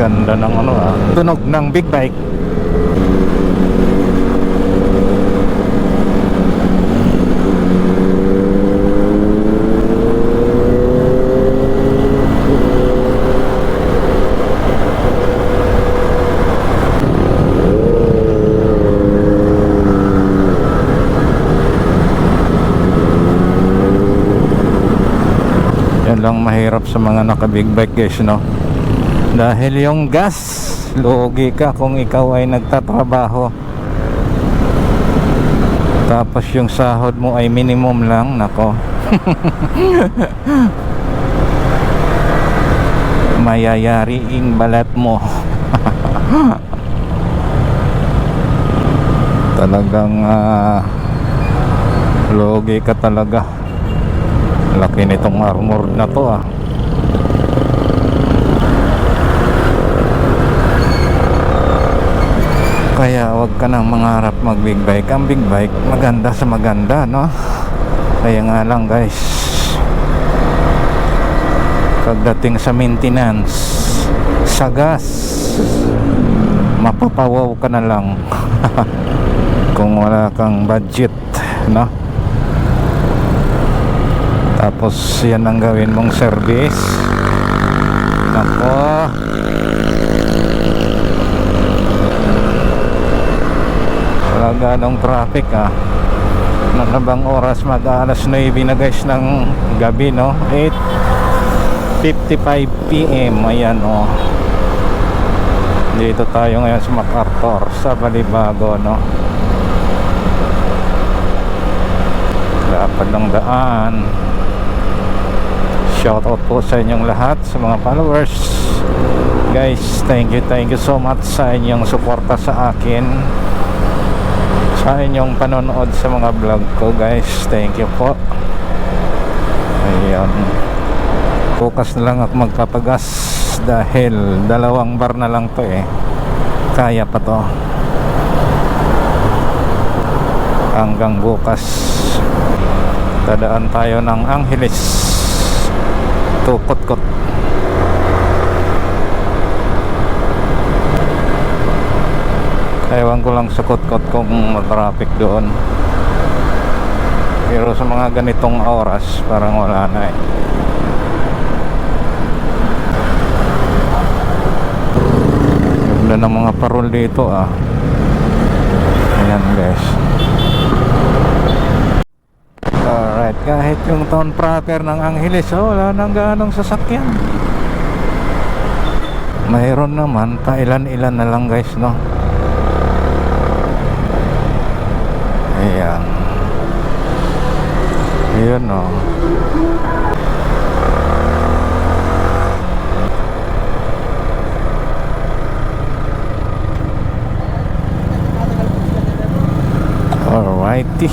Ganda ng ano tunog ng big bike. Yan lang mahirap sa mga naka big bike guys, no? Dahil yung gas, lugi ka kung ikaw ay nagtatrabaho. Tapos yung sahod mo ay minimum lang, nako. Mayayari ang balat mo. Talagang lugi ka talaga. Laki nitong armor na to Kaya wag ka nang mangarap mag big bike. Ang big bike maganda sa maganda, no? Kaya nga lang guys, pagdating sa maintenance, sa gas, mapapawaw ka na lang. Kung wala kang budget, no? Tapos yan ang gawin mong service. Nako, wala ganong traffic Ano na bang oras? Mag alas 9 na guys ng gabi, no? 8:55 PM. Ayan dito tayo ngayon sa MacArthur, sa Balibago, no? Lapad ng daan. Shoutout po sa inyong lahat, sa mga followers guys. Thank you so much sa inyong suporta sa akin, sa inyong panonood sa mga vlog ko guys. Thank you po. Ayan, focus na lang ako magpapagas dahil 2 bar na lang to kaya pa to hanggang bukas. Dadaan tayo ng Angeles to Kotkot. Ewan ko lang sa Kotkot kung traffic doon, pero sa mga ganitong oras parang wala na Ganda ng mga parol dito Ayan guys. Alright, kahit yung town proper ng Angeles wala nang ganong sasakyan. Mayroon naman, pailan-ilan na lang guys, no? Ayan. Ayan, no? Alrighty.